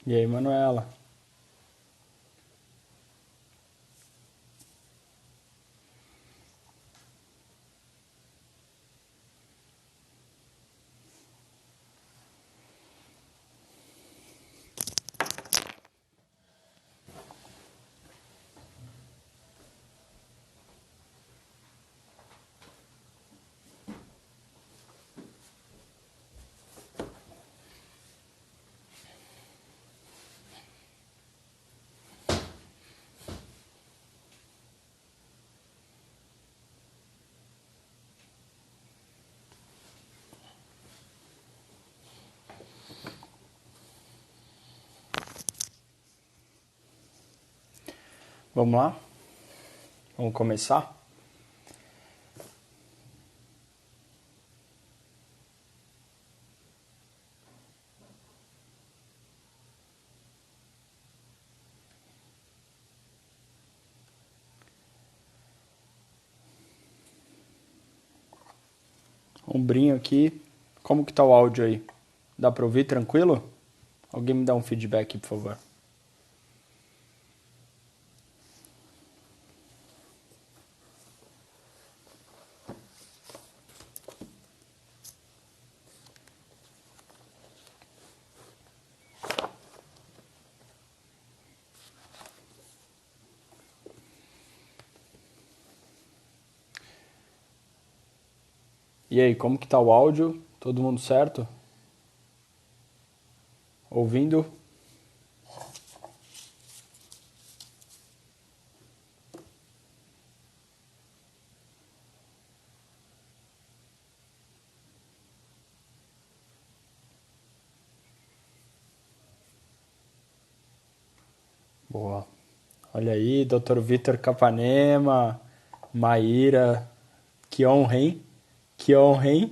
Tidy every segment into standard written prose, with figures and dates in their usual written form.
E aí, Manuela? Vamos lá? Vamos começar? Ombrinho aqui. Como que tá o áudio aí? Dá pra ouvir tranquilo? Alguém me dá um feedback, por favor. E aí, como que tá o áudio? Todo mundo certo? Ouvindo? Boa. Olha aí, Dr. Vitor Capanema, Maíra. Que honra, hein? Que honra, hein?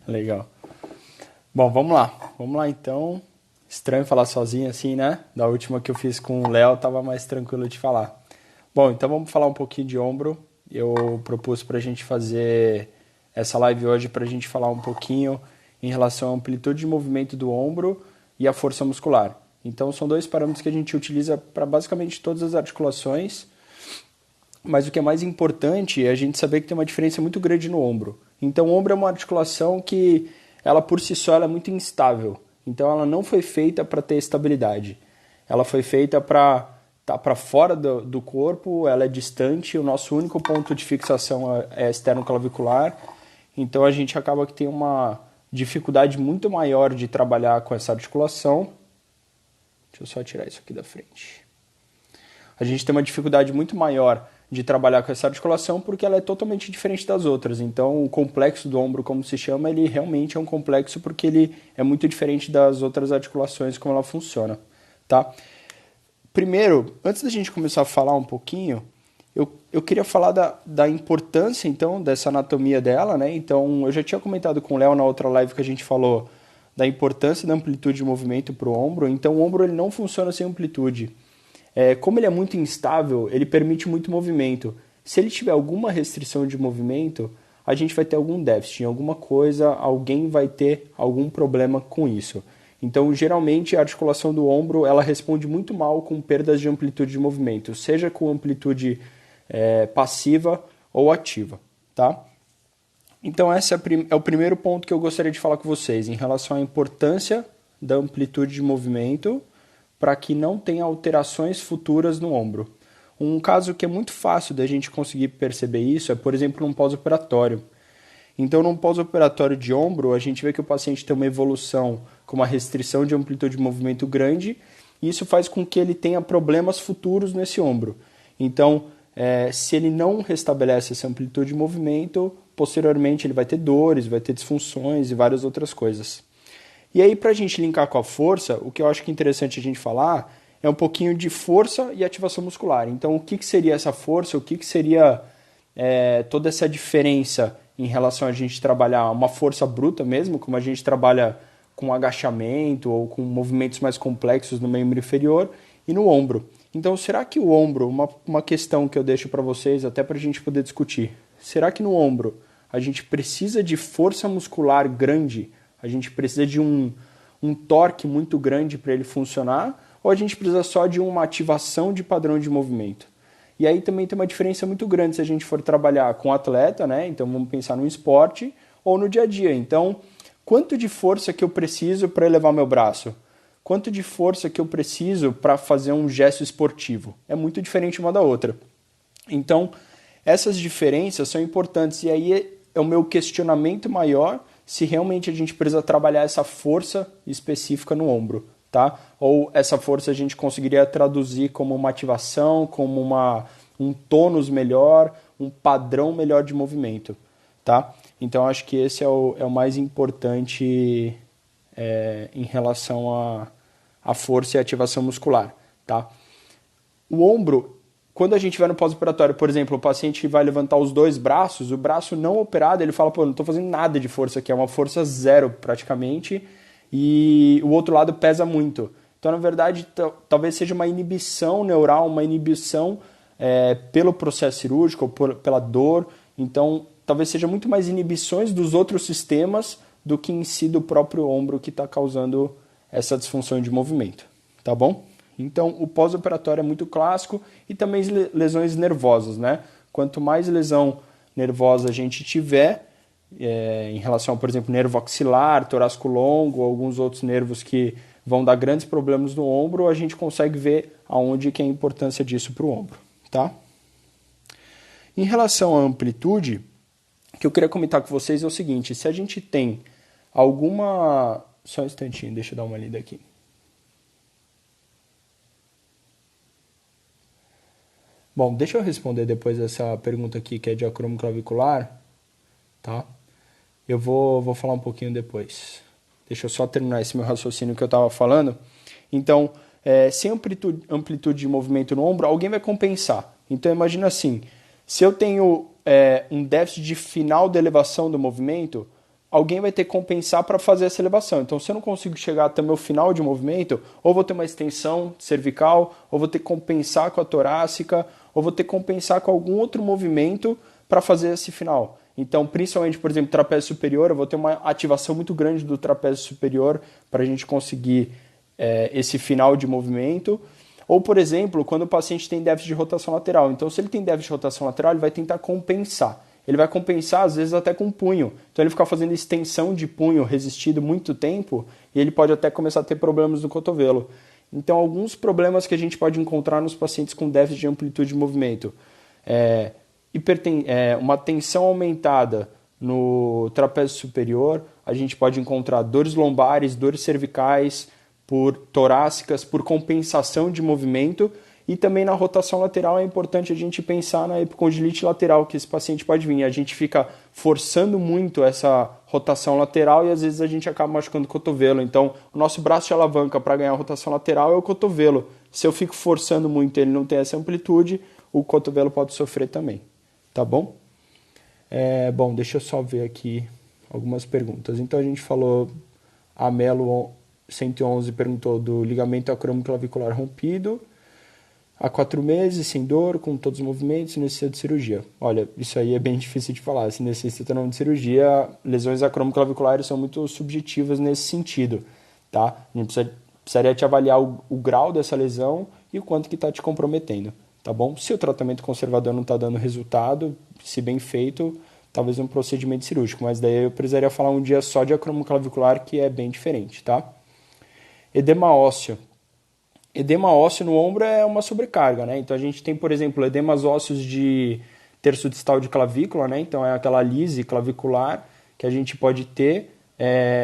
Legal. Bom, vamos lá. Vamos lá então. Estranho falar sozinho assim, né? Da última que eu fiz com o Léo, tava mais tranquilo de falar. Bom, então vamos falar um pouquinho de ombro. Eu propus para a gente fazer essa live hoje para a gente falar um pouquinho em relação à amplitude de movimento do ombro e a força muscular. Então são dois parâmetros que a gente utiliza para basicamente todas as articulações, mas o que é mais importante é a gente saber que tem uma diferença muito grande no ombro. Então o ombro é uma articulação que ela por si só ela é muito instável. Então ela não foi feita para ter estabilidade. Ela foi feita para estar para fora do corpo, ela é distante, o nosso único ponto de fixação é externo-clavicular. Então a gente acaba que tem uma dificuldade muito maior de trabalhar com essa articulação. Deixa eu só tirar isso aqui da frente. A gente tem uma dificuldade muito maior de trabalhar com essa articulação porque ela é totalmente diferente das outras. Então, o complexo do ombro, como se chama, ele realmente é um complexo porque ele é muito diferente das outras articulações, como ela funciona, tá? Primeiro, antes da gente começar a falar um pouquinho, eu queria falar da importância, então, dessa anatomia dela, né? Então, eu já tinha comentado com o Léo na outra live que a gente falou da importância da amplitude de movimento para o ombro. Então, o ombro ele não funciona sem amplitude. Como ele é muito instável, ele permite muito movimento. Se ele tiver alguma restrição de movimento, a gente vai ter algum déficit em alguma coisa, alguém vai ter algum problema com isso. Então, geralmente, a articulação do ombro ela responde muito mal com perdas de amplitude de movimento, seja com amplitude passiva ou ativa, tá? Então, esse é o primeiro ponto que eu gostaria de falar com vocês, em relação à importância da amplitude de movimento para que não tenha alterações futuras no ombro. Um caso que é muito fácil da gente conseguir perceber isso é, por exemplo, num pós-operatório. Então, num pós-operatório de ombro, a gente vê que o paciente tem uma evolução com uma restrição de amplitude de movimento grande, e isso faz com que ele tenha problemas futuros nesse ombro. Então, se ele não restabelece essa amplitude de movimento, posteriormente ele vai ter dores, vai ter disfunções e várias outras coisas. E aí, para a gente linkar com a força, o que eu acho que é interessante a gente falar é um pouquinho de força e ativação muscular. Então, o que seria essa força? O que seria toda essa diferença em relação a gente trabalhar uma força bruta mesmo, como a gente trabalha com agachamento ou com movimentos mais complexos no membro inferior e no ombro. Então, será que o ombro, uma questão que eu deixo para vocês até para a gente poder discutir, será que no ombro a gente precisa de força muscular grande? A gente precisa de um um torque muito grande para ele funcionar, ou a gente precisa só de uma ativação de padrão de movimento. E aí também tem uma diferença muito grande se a gente for trabalhar com atleta, né? Então vamos pensar no esporte ou no dia a dia. Então, quanto de força que eu preciso para elevar meu braço? Quanto de força que eu preciso para fazer um gesto esportivo? É muito diferente uma da outra. Então, essas diferenças são importantes e aí é o meu questionamento maior se realmente a gente precisa trabalhar essa força específica no ombro, tá? Ou essa força a gente conseguiria traduzir como uma ativação, como um tônus melhor, um padrão melhor de movimento, tá? Então acho que esse é o mais importante em relação à força e ativação muscular, tá? O ombro, quando a gente vai no pós-operatório, por exemplo, o paciente vai levantar os dois braços, o braço não operado, ele fala, pô, não estou fazendo nada de força aqui, é uma força zero praticamente, e o outro lado pesa muito. Então, na verdade, talvez seja uma inibição neural, uma inibição pelo processo cirúrgico, pela dor. Então, talvez seja muito mais inibições dos outros sistemas do que em si do próprio ombro que está causando essa disfunção de movimento. Tá bom? Então, o pós-operatório é muito clássico e também lesões nervosas, né? Quanto mais lesão nervosa a gente tiver, em relação, por exemplo, nervo axilar, torácico longo, alguns outros nervos que vão dar grandes problemas no ombro, a gente consegue ver aonde que é a importância disso para o ombro, tá? Em relação à amplitude, o que eu queria comentar com vocês é o seguinte, se a gente tem alguma... Só um instantinho, deixa eu dar uma lida aqui. Bom, deixa eu responder depois essa pergunta aqui, que é de acrômio clavicular, tá? Eu vou falar um pouquinho depois. Deixa eu só terminar esse meu raciocínio que eu estava falando. Então, sem amplitude de movimento no ombro, alguém vai compensar. Então, imagina assim, se eu tenho um déficit de final de elevação do movimento, alguém vai ter que compensar para fazer essa elevação. Então, se eu não consigo chegar até o meu final de movimento, ou vou ter uma extensão cervical, ou vou ter que compensar com a torácica, ou vou ter que compensar com algum outro movimento para fazer esse final. Então, principalmente, por exemplo, trapézio superior, eu vou ter uma ativação muito grande do trapézio superior para a gente conseguir esse final de movimento. Ou, por exemplo, quando o paciente tem déficit de rotação lateral. Então, se ele tem déficit de rotação lateral, ele vai tentar compensar. Ele vai compensar, às vezes, até com punho. Então, ele fica fazendo extensão de punho resistido muito tempo e ele pode até começar a ter problemas no cotovelo. Então, alguns problemas que a gente pode encontrar nos pacientes com déficit de amplitude de movimento. Uma tensão aumentada no trapézio superior, a gente pode encontrar dores lombares, dores cervicais, por torácicas, por compensação de movimento. E também na rotação lateral é importante a gente pensar na epicondilite lateral, que esse paciente pode vir. A gente fica forçando muito essa rotação lateral e às vezes a gente acaba machucando o cotovelo. Então, o nosso braço de alavanca para ganhar a rotação lateral é o cotovelo. Se eu fico forçando muito e ele não tem essa amplitude, o cotovelo pode sofrer também. Tá bom? Bom, deixa eu só ver aqui algumas perguntas. Então, a gente falou, a Melo 111 perguntou do ligamento acromioclavicular rompido. Há 4 meses, sem dor, com todos os movimentos, necessita de cirurgia. Olha, isso aí é bem difícil de falar. Se necessita ou não de cirurgia, lesões acromiclaviculares são muito subjetivas nesse sentido, tá? A gente precisaria te avaliar o grau dessa lesão e o quanto que está te comprometendo, tá bom? Se o tratamento conservador não está dando resultado, se bem feito, talvez um procedimento cirúrgico, mas daí eu precisaria falar um dia só de acromiclavicular, que é bem diferente, tá? Edema ósseo. Edema ósseo no ombro é uma sobrecarga, né? Então a gente tem, por exemplo, edemas ósseos de terço distal de clavícula, né? Então é aquela lise clavicular que a gente pode ter,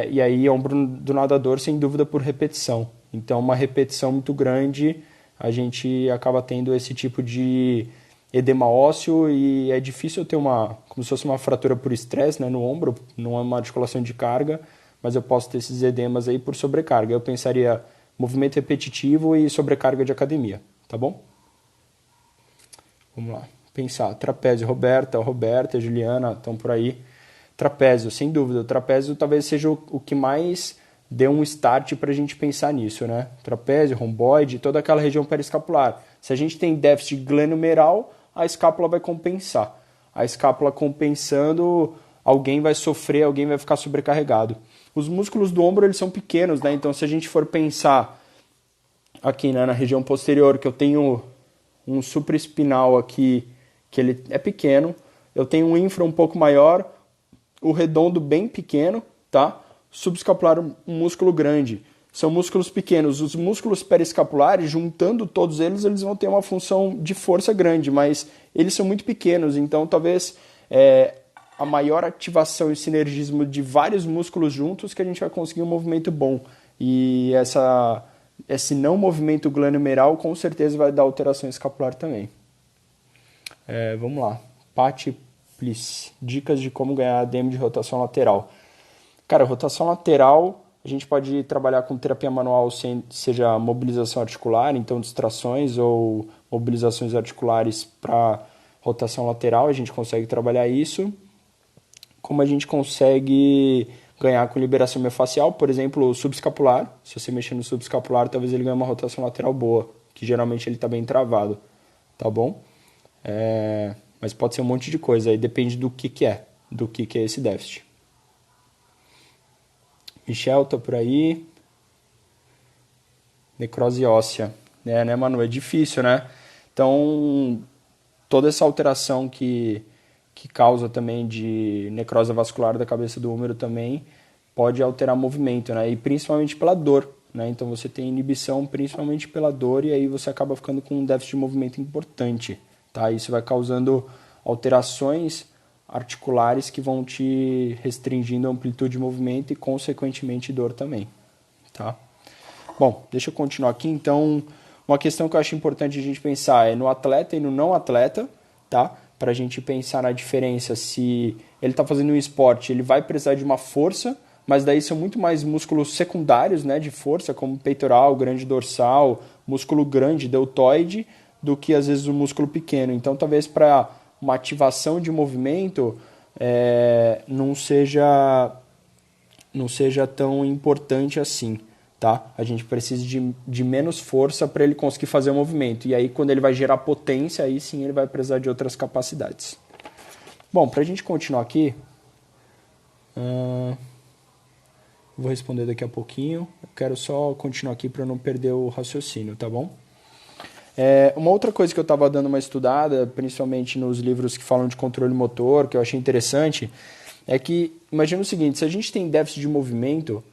e aí ombro do nadador sem dúvida por repetição. Então uma repetição muito grande, a gente acaba tendo esse tipo de edema ósseo e é difícil ter como se fosse uma fratura por estresse, né, no ombro, não é uma articulação de carga, mas eu posso ter esses edemas aí por sobrecarga. Eu pensaria movimento repetitivo e sobrecarga de academia, tá bom? Vamos lá, pensar. Trapézio, Roberta, Juliana, estão por aí. Trapézio, sem dúvida. O trapézio talvez seja o que mais dê um start para a gente pensar nisso, né? Trapézio, romboide, toda aquela região periescapular. Se a gente tem déficit glenomeral, a escápula vai compensar. A escápula compensando, alguém vai sofrer, alguém vai ficar sobrecarregado. Os músculos do ombro eles são pequenos, né? Então se a gente for pensar aqui, né, na região posterior, que eu tenho um supraespinal aqui que ele é pequeno, eu tenho um infra um pouco maior, o redondo bem pequeno, tá? Subescapular um músculo grande. São músculos pequenos. Os músculos periescapulares, juntando todos eles, eles vão ter uma função de força grande, mas eles são muito pequenos, então talvez a maior ativação e sinergismo de vários músculos juntos que a gente vai conseguir um movimento bom. E esse não movimento glenomeral com certeza vai dar alteração escapular também. Vamos lá. Pati Pliss. Dicas de como ganhar ADM de rotação lateral. Cara, rotação lateral, a gente pode trabalhar com terapia manual, seja mobilização articular, então distrações ou mobilizações articulares para rotação lateral, a gente consegue trabalhar isso. Como a gente consegue ganhar com liberação miofascial, por exemplo, subescapular. Se você mexer no subescapular, talvez ele ganhe uma rotação lateral boa, que geralmente ele está bem travado, tá bom? Mas pode ser um monte de coisa, aí depende do que é esse déficit. Michel tá por aí. Necrose óssea. Né, Manu? É difícil, né? Então, toda essa alteração que causa também de necrose vascular da cabeça do húmero também pode alterar movimento, né? E principalmente pela dor, né? Então você tem inibição principalmente pela dor e aí você acaba ficando com um déficit de movimento importante, tá? Isso vai causando alterações articulares que vão te restringindo a amplitude de movimento e consequentemente dor também, tá? Bom, deixa eu continuar aqui. Então, uma questão que eu acho importante a gente pensar é no atleta e no não atleta, tá? Para a gente pensar na diferença se ele está fazendo um esporte, ele vai precisar de uma força, mas daí são muito mais músculos secundários, né, de força, como peitoral, grande dorsal, músculo grande, deltoide, do que às vezes o músculo pequeno. Então, talvez para uma ativação de movimento não seja tão importante assim, tá? A gente precisa de menos força para ele conseguir fazer o movimento. E aí, quando ele vai gerar potência, aí sim ele vai precisar de outras capacidades. Bom, para a gente continuar aqui, vou responder daqui a pouquinho. Eu quero só continuar aqui para não perder o raciocínio, tá bom? Uma outra coisa que eu estava dando uma estudada, principalmente nos livros que falam de controle motor, que eu achei interessante, é que, imagina o seguinte, se a gente tem déficit de movimento,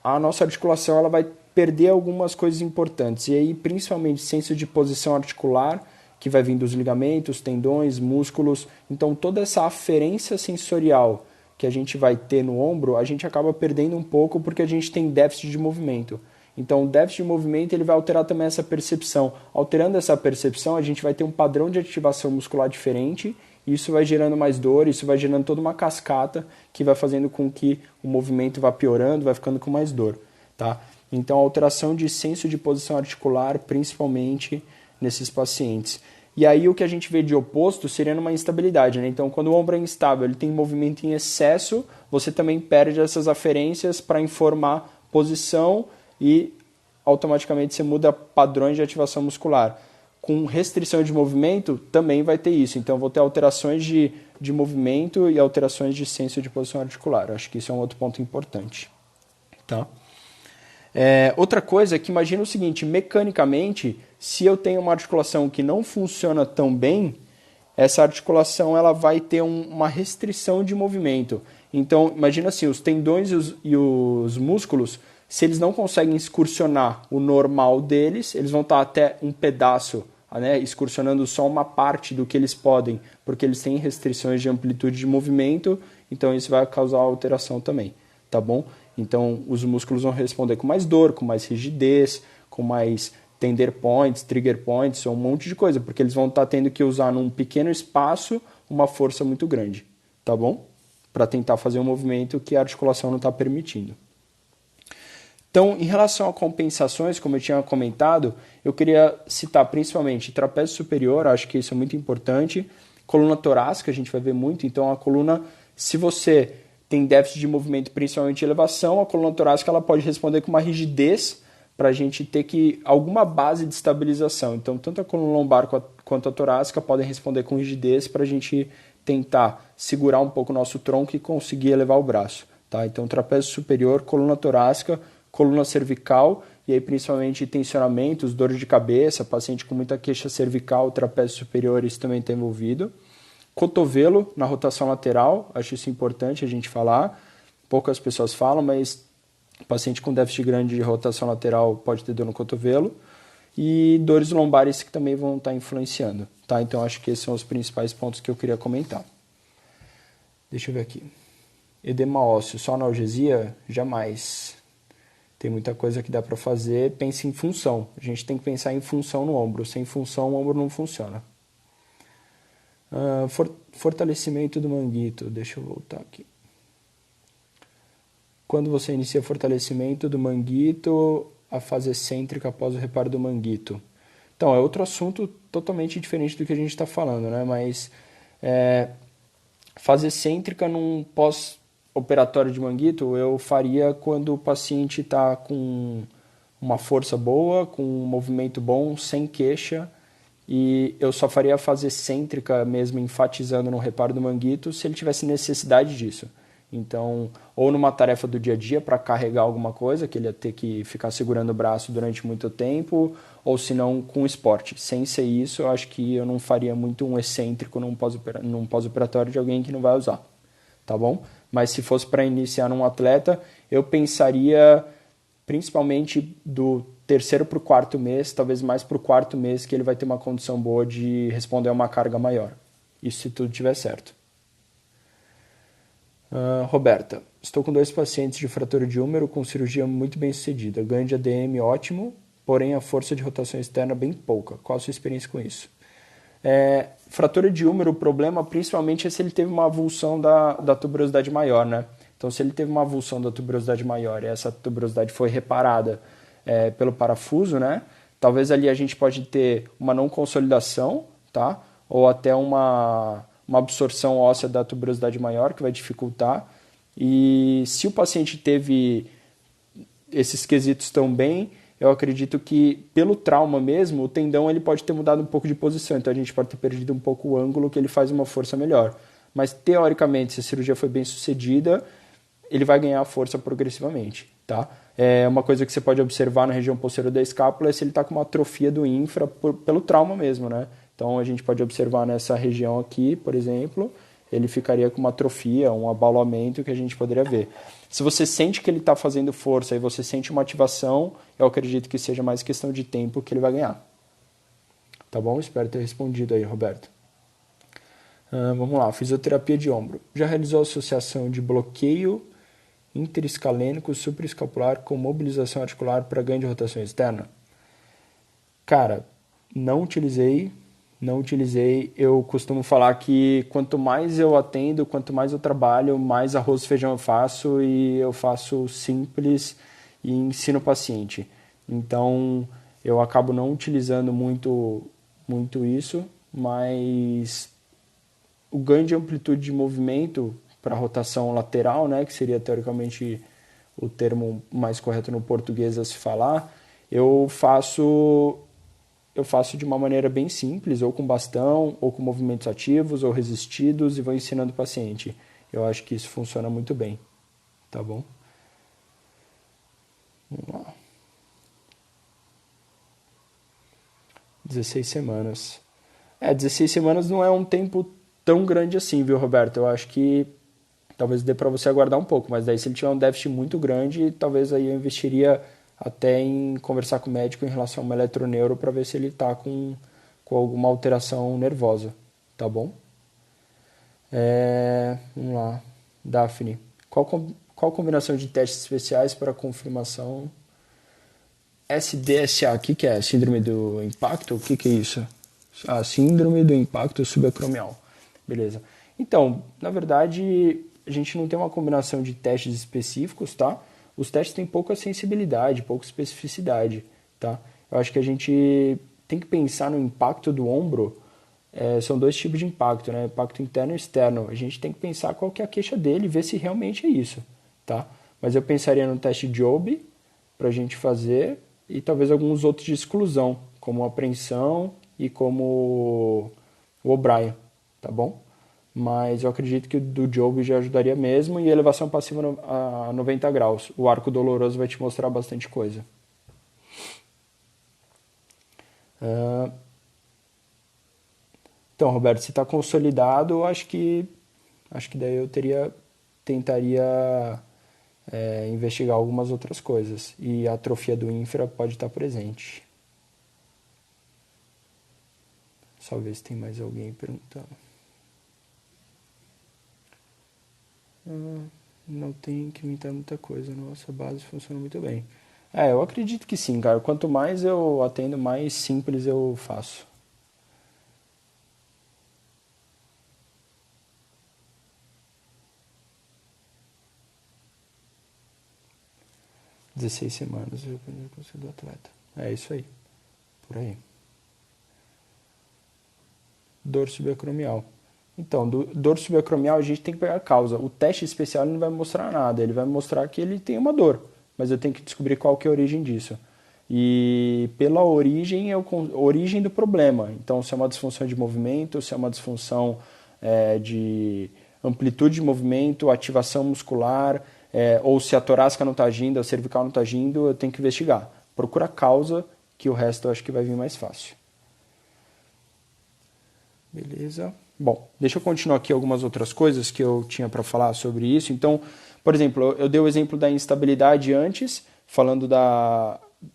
a nossa articulação ela vai perder algumas coisas importantes. E aí, principalmente, senso de posição articular, que vai vir dos ligamentos, tendões, músculos. Então, toda essa aferência sensorial que a gente vai ter no ombro, a gente acaba perdendo um pouco porque a gente tem déficit de movimento. Então, o déficit de movimento ele vai alterar também essa percepção. Alterando essa percepção, a gente vai ter um padrão de ativação muscular diferente. Isso vai gerando mais dor, isso vai gerando toda uma cascata que vai fazendo com que o movimento vá piorando, vai ficando com mais dor, tá? Então, a alteração de senso de posição articular, principalmente nesses pacientes. E aí, o que a gente vê de oposto seria numa instabilidade, né? Então, quando o ombro é instável, ele tem movimento em excesso, você também perde essas aferências para informar posição e automaticamente você muda padrões de ativação muscular. Com restrição de movimento, também vai ter isso. Então, vou ter alterações de movimento e alterações de senso de posição articular. Acho que isso é um outro ponto importante. Tá? Outra coisa é que imagina o seguinte, mecanicamente, se eu tenho uma articulação que não funciona tão bem, essa articulação ela vai ter uma restrição de movimento. Então, imagina assim, os tendões e os músculos, se eles não conseguem excursionar o normal deles, eles vão estar até um pedaço, né, excursionando só uma parte do que eles podem, porque eles têm restrições de amplitude de movimento, então isso vai causar alteração também, tá bom? Então os músculos vão responder com mais dor, com mais rigidez, com mais tender points, trigger points, um monte de coisa, porque eles vão estar tendo que usar num pequeno espaço uma força muito grande, tá bom? Para tentar fazer um movimento que a articulação não está permitindo. Então, em relação a compensações, como eu tinha comentado, eu queria citar principalmente trapézio superior, acho que isso é muito importante, coluna torácica, a gente vai ver muito, então a coluna, se você tem déficit de movimento, principalmente de elevação, a coluna torácica ela pode responder com uma rigidez para a gente ter alguma base de estabilização. Então, tanto a coluna lombar quanto a torácica podem responder com rigidez para a gente tentar segurar um pouco o nosso tronco e conseguir elevar o braço. tá? Então, trapézio superior, coluna torácica, coluna cervical, e aí principalmente tensionamentos, dores de cabeça, paciente com muita queixa cervical, trapézio superior, isso também está envolvido. Cotovelo na rotação lateral, acho isso importante a gente falar. Poucas pessoas falam, mas paciente com déficit grande de rotação lateral pode ter dor no cotovelo. E dores lombares que também vão estar influenciando, tá? Então acho que esses são os principais pontos que eu queria comentar. Deixa eu ver aqui. Edema ósseo, só analgesia? Jamais. Tem muita coisa que dá para fazer. Pense em função. A gente tem que pensar em função no ombro. Sem função, o ombro não funciona. Fortalecimento do manguito. Deixa eu voltar aqui. Quando você inicia fortalecimento do manguito, a fase excêntrica após o reparo do manguito. Então, é outro assunto totalmente diferente do que a gente está falando, né? Mas fase excêntrica num pós-operatório de manguito, eu faria quando o paciente está com uma força boa, com um movimento bom, sem queixa, e eu só faria a fase excêntrica mesmo, enfatizando no reparo do manguito, se ele tivesse necessidade disso. Então, ou numa tarefa do dia a dia para carregar alguma coisa, que ele ia ter que ficar segurando o braço durante muito tempo, ou se não com esporte. Sem ser isso, eu acho que eu não faria muito um excêntrico num pós-operatório de alguém que não vai usar, tá bom? Mas se fosse para iniciar num atleta, eu pensaria principalmente do terceiro para o quarto mês, talvez mais para o quarto mês, que ele vai ter uma condição boa de responder a uma carga maior. Isso se tudo estiver certo. Roberta, estou com 2 pacientes de fratura de húmero com cirurgia muito bem sucedida. Ganho de ADM ótimo, porém a força de rotação externa bem pouca. Qual a sua experiência com isso? Fratura de húmero, o problema principalmente é se ele teve uma avulsão da tuberosidade maior, né? Então, se ele teve uma avulsão da tuberosidade maior e essa tuberosidade foi reparada pelo parafuso, né? Talvez ali a gente pode ter uma não consolidação, tá? Ou até uma absorção óssea da tuberosidade maior, que vai dificultar. E se o paciente teve esses quesitos tão bem, eu acredito que pelo trauma mesmo, o tendão ele pode ter mudado um pouco de posição, então a gente pode ter perdido um pouco o ângulo que ele faz uma força melhor. Mas teoricamente, se a cirurgia foi bem sucedida, ele vai ganhar força progressivamente, tá? Uma coisa que você pode observar na região posterior da escápula é se ele está com uma atrofia do infra pelo trauma mesmo, né? Então a gente pode observar nessa região aqui, por exemplo, ele ficaria com uma atrofia, um abaulamento que a gente poderia ver. Se você sente que ele está fazendo força e você sente uma ativação, eu acredito que seja mais questão de tempo que ele vai ganhar. Tá bom? Espero ter respondido aí, Roberto. Vamos lá, fisioterapia de ombro. Já realizou associação de bloqueio interescalênico supraescapular com mobilização articular para ganho de rotação externa? Cara, não utilizei. Eu costumo falar que quanto mais eu atendo, quanto mais eu trabalho, mais arroz e feijão eu faço, e eu faço simples e ensino o paciente. Então, eu acabo não utilizando muito isso, mas o ganho de amplitude de movimento para rotação lateral, né, que seria teoricamente o termo mais correto no português a se falar, eu faço de uma maneira bem simples, ou com bastão, ou com movimentos ativos, ou resistidos, e vou ensinando o paciente. Eu acho que isso funciona muito bem, tá bom? Vamos lá. 16 semanas. 16 semanas não é um tempo tão grande assim, viu, Roberto? Eu acho que talvez dê para você aguardar um pouco, mas daí se ele tiver um déficit muito grande, talvez aí eu investiria até em conversar com o médico em relação a uma eletroneuro para ver se ele está com alguma alteração nervosa, tá bom? Vamos lá. Daphne, qual combinação de testes especiais para confirmação SDSA? O que é? Síndrome do impacto? O que é isso? Síndrome do impacto subacromial. Beleza. Então, na verdade, a gente não tem uma combinação de testes específicos, tá? Os testes têm pouca sensibilidade, pouca especificidade, tá? Eu acho que a gente tem que pensar no impacto do ombro. São 2 tipos de impacto, né? Impacto interno e externo. A gente tem que pensar qual que é a queixa dele e ver se realmente é isso, tá? Mas eu pensaria no teste de Jobe para a gente fazer, e talvez alguns outros de exclusão, como a apreensão e como o O'Brien, tá bom? mas eu acredito que o do Joby já ajudaria mesmo, e elevação passiva a 90 graus. O arco doloroso vai te mostrar bastante coisa. Então, Roberto, se está consolidado, acho que daí eu tentaria investigar algumas outras coisas. E a atrofia do infra pode estar presente. Só ver se tem mais alguém perguntando. Não tem que inventar muita coisa. Nossa base funciona muito bem. Eu acredito que sim, cara. Quanto mais eu atendo, mais simples eu faço. 16 semanas eu consigo do atleta. É isso aí. Por aí. Dor subacromial. Então, dor subacromial a gente tem que pegar a causa. O teste especial não vai mostrar nada. Ele vai mostrar que ele tem uma dor. Mas eu tenho que descobrir qual que é a origem disso. E pela origem, origem do problema. Então, se é uma disfunção de movimento, se é uma disfunção de amplitude de movimento, ativação muscular, ou se a torácica não está agindo, a cervical não está agindo, eu tenho que investigar. Procura a causa, que o resto eu acho que vai vir mais fácil. Beleza. Bom, deixa eu continuar aqui algumas outras coisas que eu tinha para falar sobre isso. Então, por exemplo, eu dei o exemplo da instabilidade antes, falando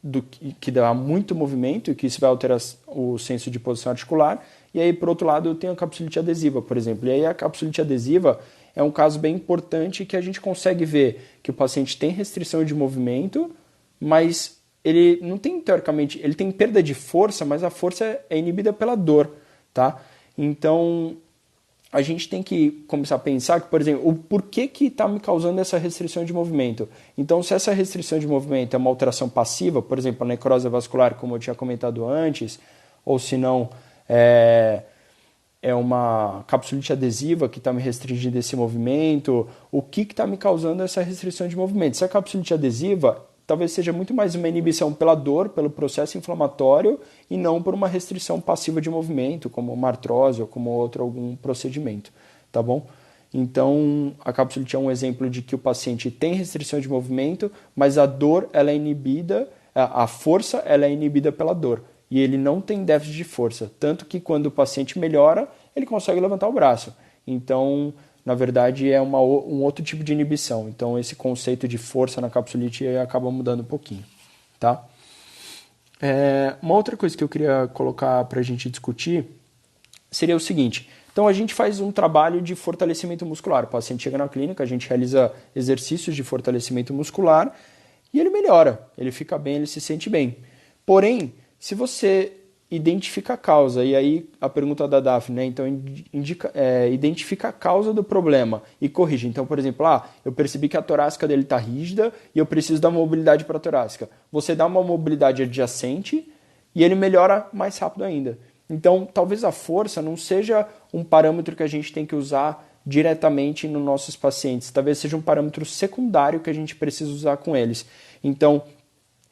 do que dá muito movimento e que isso vai alterar o senso de posição articular. E aí, por outro lado, eu tenho a capsulite adesiva, por exemplo. E aí a capsulite adesiva é um caso bem importante que a gente consegue ver que o paciente tem restrição de movimento, mas ele não tem, teoricamente, ele tem perda de força, mas a força é inibida pela dor, tá? Então, a gente tem que começar a pensar que, por exemplo, o porquê que está me causando essa restrição de movimento. Então, se essa restrição de movimento é uma alteração passiva, por exemplo, a necrose vascular, como eu tinha comentado antes, ou se não, é uma capsulite adesiva que está me restringindo esse movimento, o que está me causando essa restrição de movimento? Se a capsulite adesiva talvez seja muito mais uma inibição pela dor, pelo processo inflamatório, e não por uma restrição passiva de movimento, como uma artrose ou como algum procedimento, tá bom? Então, a capsulite é um exemplo de que o paciente tem restrição de movimento, mas a dor ela é inibida, a força ela é inibida pela dor, e ele não tem déficit de força, tanto que quando o paciente melhora, ele consegue levantar o braço. Então, na verdade, é um outro tipo de inibição. Então, esse conceito de força na capsulite acaba mudando um pouquinho, tá? Uma outra coisa que eu queria colocar para a gente discutir seria o seguinte. Então, a gente faz um trabalho de fortalecimento muscular. O paciente chega na clínica, a gente realiza exercícios de fortalecimento muscular e ele melhora, ele fica bem, ele se sente bem. Porém, se você identifica a causa, e aí a pergunta da Daphne, né? Então identifica a causa do problema e corrige. Então, por exemplo, eu percebi que a torácica dele está rígida e eu preciso dar mobilidade para a torácica. Você dá uma mobilidade adjacente e ele melhora mais rápido ainda. Então, talvez a força não seja um parâmetro que a gente tem que usar diretamente nos nossos pacientes. Talvez seja um parâmetro secundário que a gente precisa usar com eles. Então,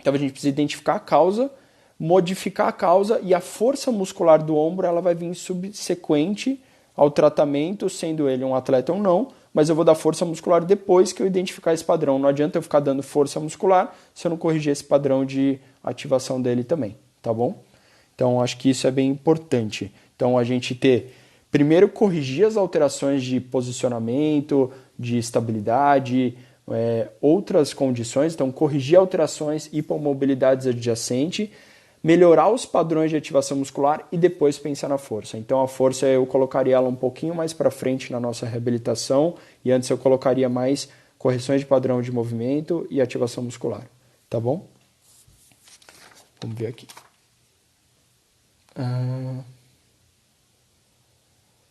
talvez a gente precise identificar a causa, modificar a causa, e a força muscular do ombro ela vai vir subsequente ao tratamento, sendo ele um atleta ou não, mas eu vou dar força muscular depois que eu identificar esse padrão. Não adianta eu ficar dando força muscular se eu não corrigir esse padrão de ativação dele também, tá bom? Então, acho que isso é bem importante. Então, a gente primeiro corrigir as alterações de posicionamento, de estabilidade, outras condições, então corrigir alterações, hipomobilidades adjacentes, melhorar os padrões de ativação muscular e depois pensar na força. Então a força eu colocaria ela um pouquinho mais para frente na nossa reabilitação e antes eu colocaria mais correções de padrão de movimento e ativação muscular. Tá bom? Vamos ver aqui.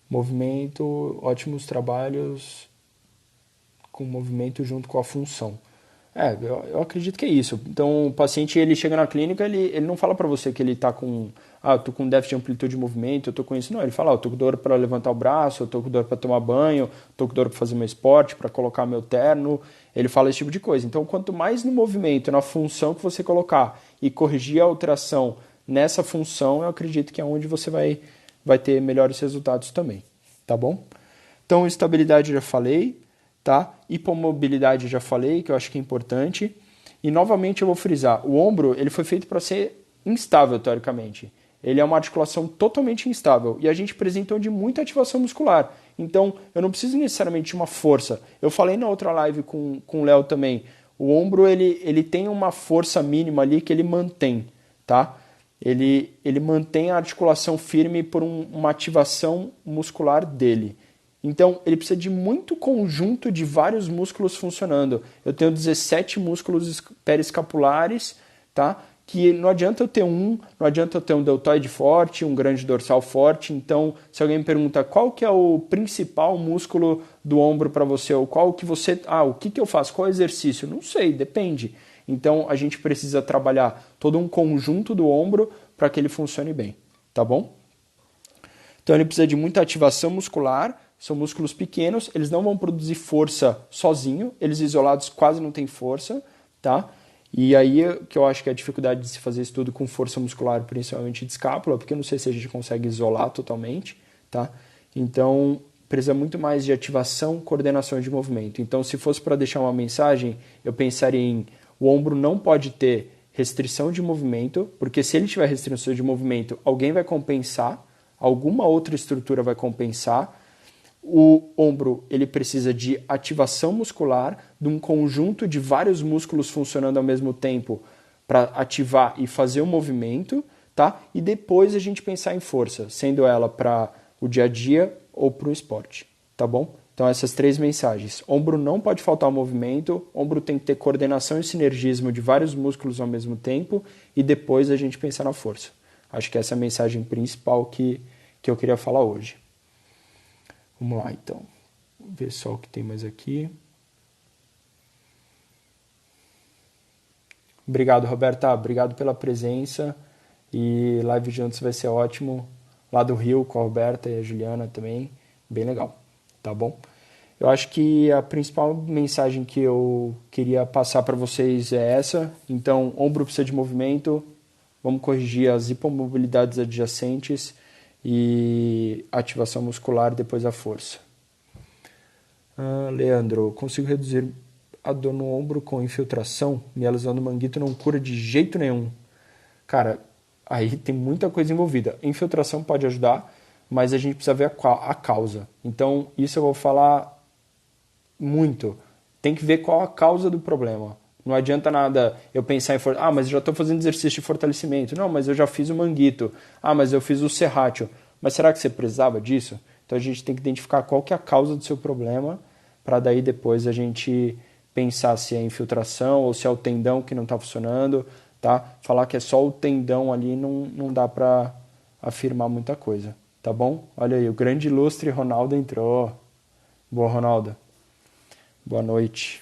Movimento, ótimos trabalhos com movimento junto com a função. Eu acredito que é isso. Então, o paciente ele chega na clínica, ele não fala para você que ele está com eu tô com déficit de amplitude de movimento, eu tô com isso. Não, ele fala, eu tô com dor para levantar o braço, eu tô com dor para tomar banho, tô com dor para fazer meu esporte, para colocar meu terno. Ele fala esse tipo de coisa. Então, quanto mais no movimento, na função que você colocar e corrigir a alteração nessa função, eu acredito que é onde você vai ter melhores resultados também. Tá bom? Então, estabilidade eu já falei, tá? Hipomobilidade eu já falei, que eu acho que é importante. E novamente eu vou frisar, o ombro ele foi feito para ser instável, teoricamente. Ele é uma articulação totalmente instável e a gente precisa de muita ativação muscular. Então, eu não preciso necessariamente de uma força. Eu falei na outra live com o Léo também, o ombro ele tem uma força mínima ali que ele mantém, tá? Ele mantém a articulação firme por uma ativação muscular dele. Então, ele precisa de muito conjunto de vários músculos funcionando. Eu tenho 17 músculos periescapulares, tá? Que não adianta eu ter não adianta eu ter um deltoide forte, um grande dorsal forte. Então, se alguém me pergunta qual que é o principal músculo do ombro para você, ou qual que você... o que eu faço? Qual exercício? Não sei, depende. Então, a gente precisa trabalhar todo um conjunto do ombro para que ele funcione bem, tá bom? Então, ele precisa de muita ativação muscular, são músculos pequenos, eles não vão produzir força sozinho, eles isolados quase não têm força, tá? E aí que eu acho que é a dificuldade de se fazer isso tudo com força muscular, principalmente de escápula, porque eu não sei se a gente consegue isolar totalmente, tá? Então, precisa muito mais de ativação, coordenação de movimento. Então, se fosse para deixar uma mensagem, eu pensaria em o ombro não pode ter restrição de movimento, porque se ele tiver restrição de movimento, alguém vai compensar, alguma outra estrutura vai compensar. O ombro ele precisa de ativação muscular, de um conjunto de vários músculos funcionando ao mesmo tempo para ativar e fazer o movimento, tá? E depois a gente pensar em força, sendo ela para o dia a dia ou para o esporte, tá bom? Então essas 3 mensagens. Ombro não pode faltar o movimento, ombro tem que ter coordenação e sinergismo de vários músculos ao mesmo tempo e depois a gente pensar na força. Acho que essa é a mensagem principal que eu queria falar hoje. Vamos lá, então. Vou ver só o que tem mais aqui. Obrigado, Roberta. Obrigado pela presença. E live juntos vai ser ótimo. Lá do Rio, com a Roberta e a Juliana também. Bem legal, tá bom? Eu acho que a principal mensagem que eu queria passar para vocês é essa. Então, ombro precisa de movimento. Vamos corrigir as hipomobilidades adjacentes e ativação muscular, depois a força. Leandro, consigo reduzir a dor no ombro com infiltração? Minha lesão do manguito não cura de jeito nenhum. Cara, aí tem muita coisa envolvida. Infiltração pode ajudar, mas a gente precisa ver a causa. Então, isso eu vou falar muito. Tem que ver qual a causa do problema. Não adianta nada eu pensar em... mas eu já estou fazendo exercício de fortalecimento. Não, mas eu já fiz o manguito. Mas eu fiz o serrátil. Mas será que você precisava disso? Então a gente tem que identificar qual que é a causa do seu problema para daí depois a gente pensar se é infiltração ou se é o tendão que não está funcionando. Tá? Falar que é só o tendão ali não dá para afirmar muita coisa. Tá bom? Olha aí, o grande ilustre Ronaldo entrou. Boa, Ronaldo. Boa noite.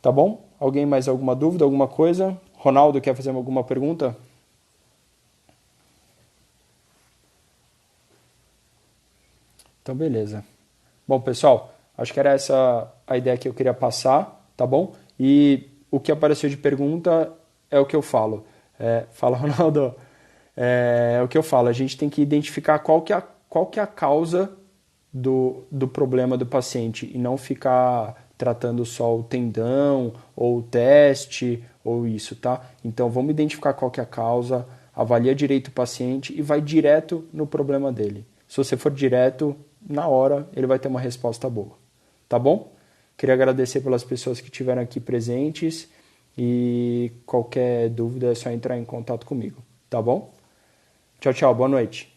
Tá bom? Alguém mais alguma dúvida, alguma coisa? Ronaldo, quer fazer alguma pergunta? Então, beleza. Bom, pessoal, acho que era essa a ideia que eu queria passar, tá bom? E o que apareceu de pergunta é o que eu falo. Fala, Ronaldo. É o que eu falo. A gente tem que identificar qual que é a causa do problema do paciente e não ficar tratando só o tendão ou o teste ou isso, tá? Então vamos identificar qual que é a causa, avalia direito o paciente e vai direto no problema dele. Se você for direto, na hora ele vai ter uma resposta boa, tá bom? Queria agradecer pelas pessoas que estiveram aqui presentes e qualquer dúvida é só entrar em contato comigo, tá bom? Tchau, tchau, boa noite.